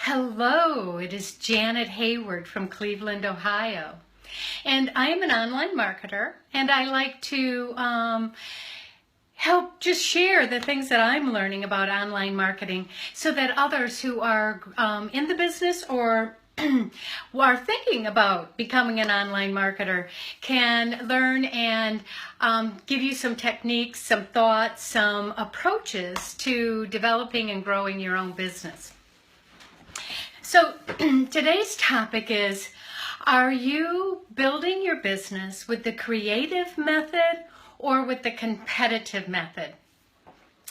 Hello, it is Janet Hayward from Cleveland, Ohio. And I am an online marketer, and I like to help just share the things that I'm learning about online marketing so that others who are in the business or who are thinking about becoming an online marketer can learn and give you some techniques, some thoughts, some approaches to developing and growing your own business. So today's topic is, are you building your business with the creative method or with the competitive method?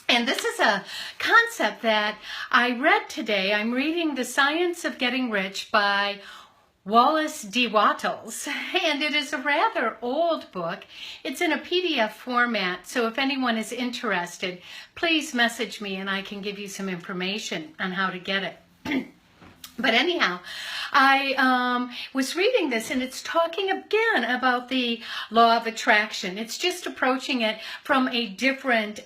And this is a concept that I read today. I'm reading The Science of Getting Rich by Wallace D. Wattles, and it is a rather old book. It's in a PDF format, so if anyone is interested, please message me and I can give you some information on how to get it. But anyhow, I was reading this, and it's talking again about the law of attraction. It's just approaching it from a different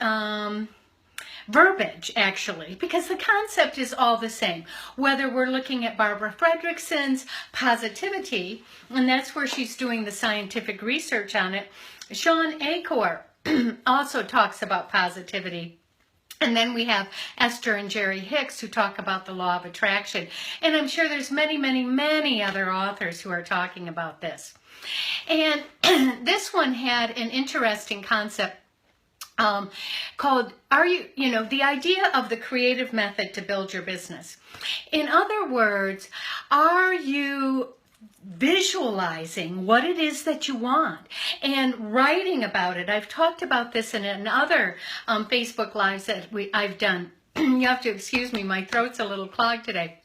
verbiage, actually, because the concept is all the same. Whether we're looking at Barbara Fredrickson's positivity, and that's where she's doing the scientific research on it. Sean Achor also talks about positivity. And then we have Esther and Jerry Hicks who talk about the law of attraction. And I'm sure there's many other authors who are talking about this. And this one had an interesting concept called, the idea of the creative method to build your business. In other words, are you visualizing what it is that you want and writing about it? I've talked about this in other Facebook Lives that I've done. You have to excuse me, my throat's a little clogged today.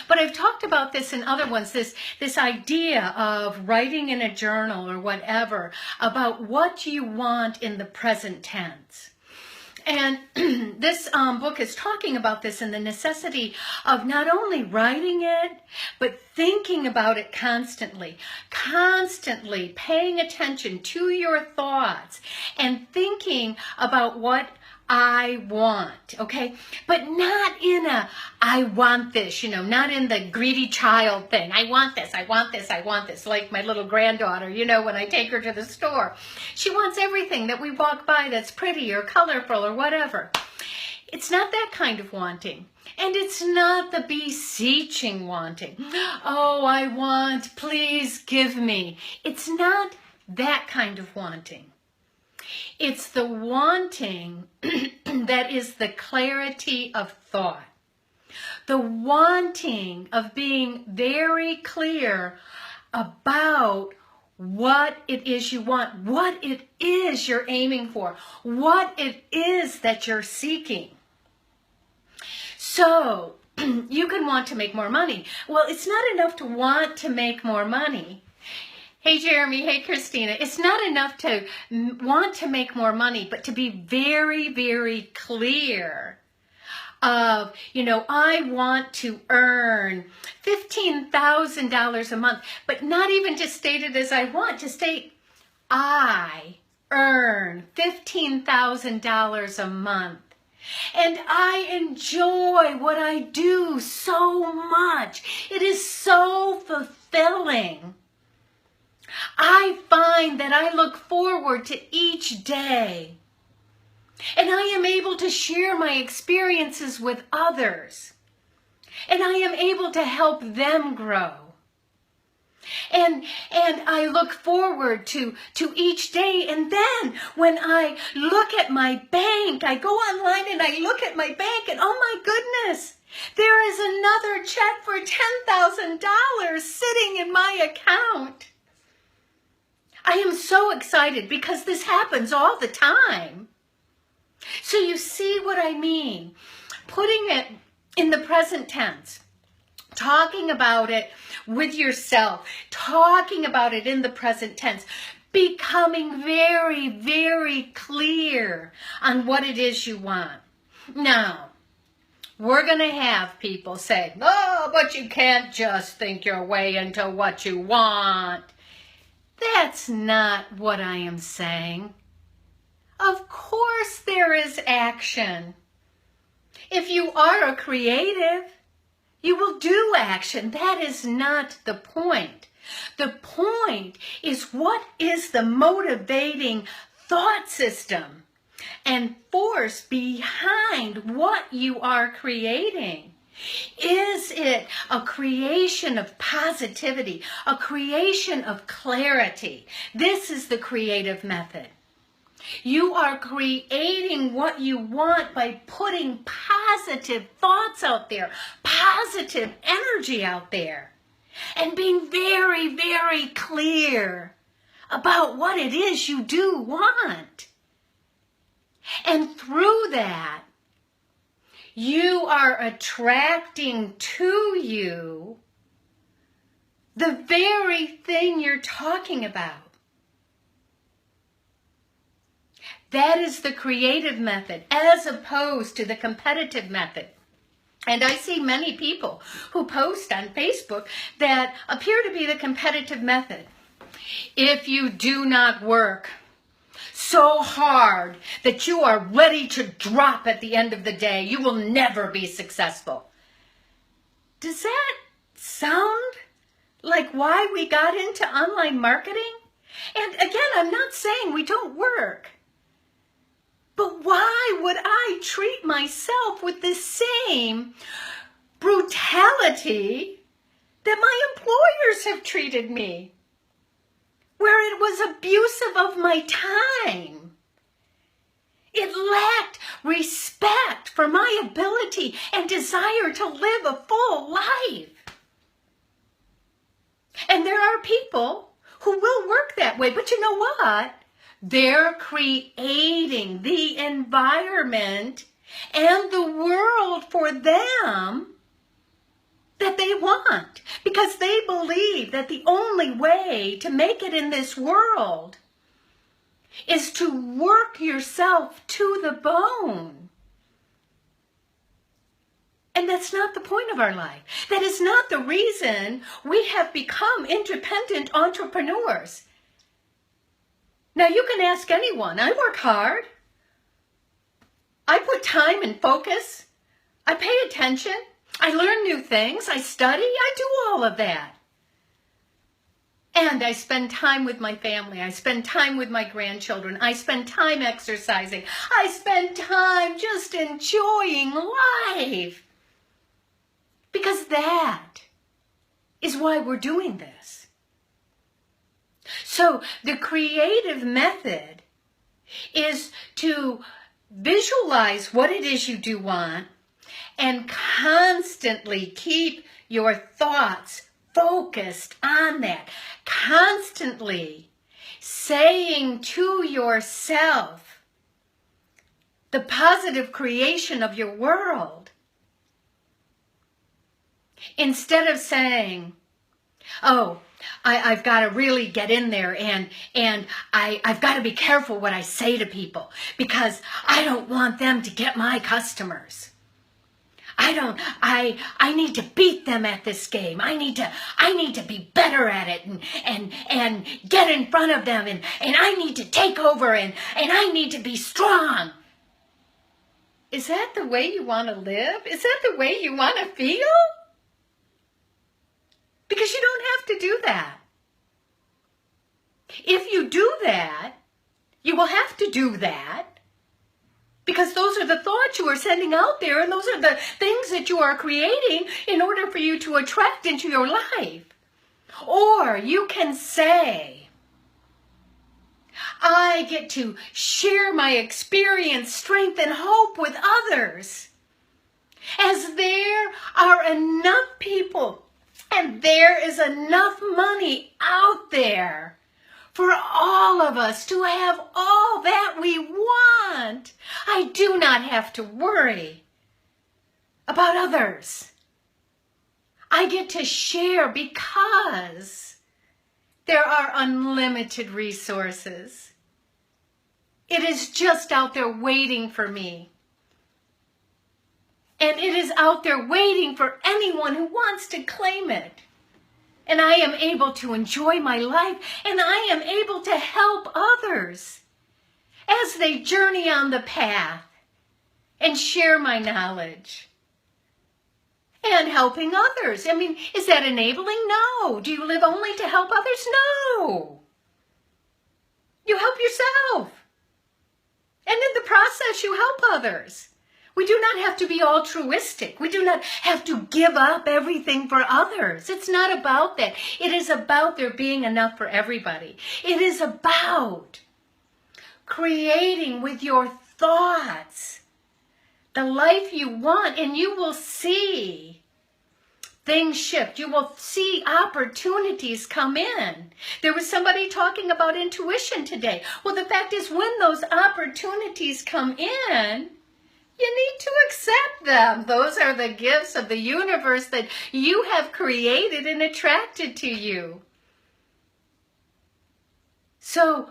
But I've talked about this in other ones, this idea of writing in a journal or whatever about what you want in the present tense. And this book is talking about this and the necessity of not only writing it, but thinking about it constantly paying attention to your thoughts and thinking about what I want, okay? But not in a, I want this, not in the greedy child thing. I want this, I want this, I want this. Like my little granddaughter, when I take her to the store. She wants everything that we walk by that's pretty or colorful or whatever. It's not that kind of wanting. And it's not the beseeching wanting. Oh, I want, please give me. It's not that kind of wanting. It's the wanting that is the clarity of thought. The wanting of being very clear about what it is you want, what it is you're aiming for, what it is that you're seeking. So you can want to make more money. Well, it's not enough to want to make more money. Hey, Jeremy. Hey, Christina. It's not enough to want to make more money, but to be very clear of, I want to earn $15,000 a month, but not even just state it as I want, to state I earn $15,000 a month. And I enjoy what I do so much. It is so fulfilling. I find that I look forward to each day. And I am able to share my experiences with others. And I am able to help them grow. And I look forward to each day. And then when I look at my bank, I go online and I look at my bank and oh my goodness, there is another check for $10,000 sitting in my account. I am so excited because this happens all the time. So you see what I mean? Putting it in the present tense, talking about it with yourself, talking about it in the present tense, becoming very clear on what it is you want. Now, we're going to have people say, oh, but you can't just think your way into what you want. That's not what I am saying. Of course there is action. If you are a creative, You will do action. That is not the point. The point is, what is the motivating thought system and force behind what you are creating? Is it a creation of positivity, a creation of clarity? This is the creative method. You are creating what you want by putting positive thoughts out there, positive energy out there, and being very, very clear about what it is you do want. And through that, you are attracting to you the very thing you're talking about. That is the creative method, as opposed to the competitive method. And I see many people who post on Facebook that appear to be the competitive method. If you do not work so hard that you are ready to drop at the end of the day, you will never be successful. Does that sound like why we got into online marketing? And again, I'm not saying we don't work. But why would I treat myself with the same brutality that my employers have treated me? Where it was abusive of my time. It lacked respect for my ability and desire to live a full life. And there are people who will work that way, but you know what? They're creating the environment and the world for them that they want, because they believe that the only way to make it in this world is to work yourself to the bone. And that's not the point of our life. That is not the reason we have become independent entrepreneurs. Now, you can ask anyone. I work hard. I put time and focus. I pay attention. I learn new things. I study. I do all of that. And I spend time with my family. I spend time with my grandchildren. I spend time exercising. I spend time just enjoying life. Because that is why we're doing this. So the creative method is to visualize what it is you do want and constantly keep your thoughts focused on that. Constantly saying to yourself the positive creation of your world. Instead of saying, oh, I've got to really get in there and I've got to be careful what I say to people because I don't want them to get my customers. I need to beat them at this game. I need to be better at it and get in front of them and I need to take over and I need to be strong. Is that the way you want to live? Is that the way you want to feel? Because you don't have to do that. If you do that, you will have to do that because those are the thoughts you are sending out there and those are the things that you are creating in order for you to attract into your life. Or you can say, I get to share my experience, strength, and hope with others. As there are enough people and there is enough money out there for all of us to have all that we want. I do not have to worry about others. I get to share because there are unlimited resources. It is just out there waiting for me. And it is out there waiting for anyone who wants to claim it. And I am able to enjoy my life and I am able to help others as they journey on the path and share my knowledge. and helping others. I mean, is that enabling? No. Do you live only to help others? No. You help yourself. And in the process, you help others. We do not have to be altruistic. We do not have to give up everything for others. It's not about that. It is about there being enough for everybody. It is about creating with your thoughts the life you want, and you will see things shift. You will see opportunities come in. There was somebody talking about intuition today. Well, the fact is, when those opportunities come in, you need to accept them. Those are the gifts of the universe that you have created and attracted to you. So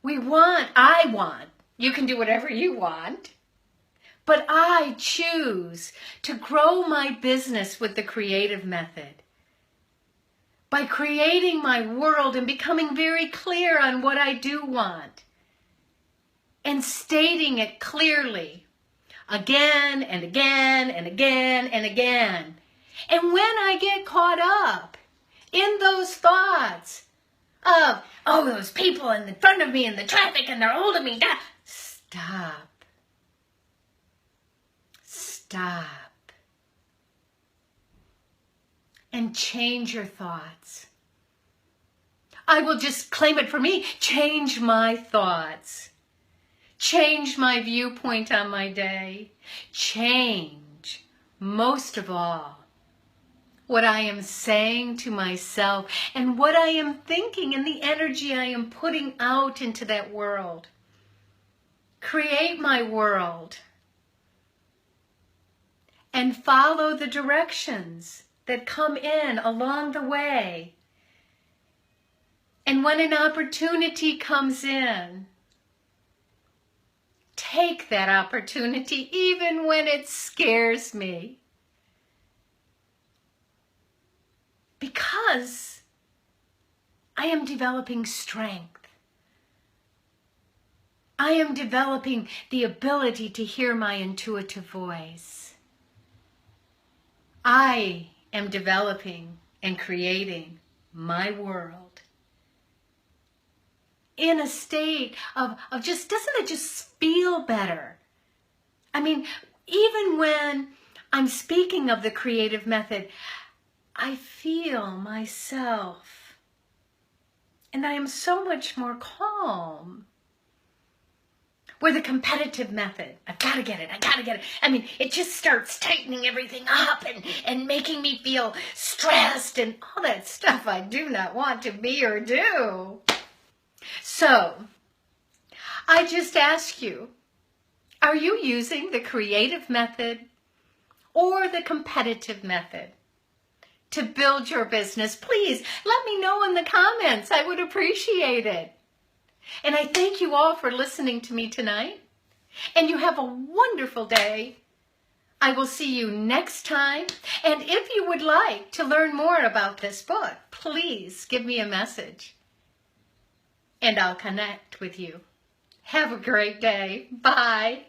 I want, you can do whatever you want, but I choose to grow my business with the creative method by creating my world and becoming very clear on what I do want and stating it clearly again and again and again and again. And when I get caught up in those thoughts of, oh, those people in front of me in the traffic and they're holding me down, stop. Stop. And change your thoughts. I will just claim it for me. Change my thoughts. Change my viewpoint on my day. Change, most of all, what I am saying to myself and what I am thinking and the energy I am putting out into that world. Create my world and follow the directions that come in along the way. And when an opportunity comes in, take that opportunity even when it scares me. Because I am developing strength. I am developing the ability to hear my intuitive voice. I am developing and creating my world in a state of just, doesn't it just feel better? I mean, even when I'm speaking of the creative method, I feel myself and I am so much more calm. Where the competitive method, I've got to get it, I got to get it. I mean, it just starts tightening everything up and making me feel stressed and all that stuff I do not want to be or do. So, I just ask you, are you using the creative method or the competitive method to build your business? Please let me know in the comments. I would appreciate it. And I thank you all for listening to me tonight. And you have a wonderful day. I will see you next time. And if you would like to learn more about this book, please give me a message. And I'll connect with you. Have a great day. Bye.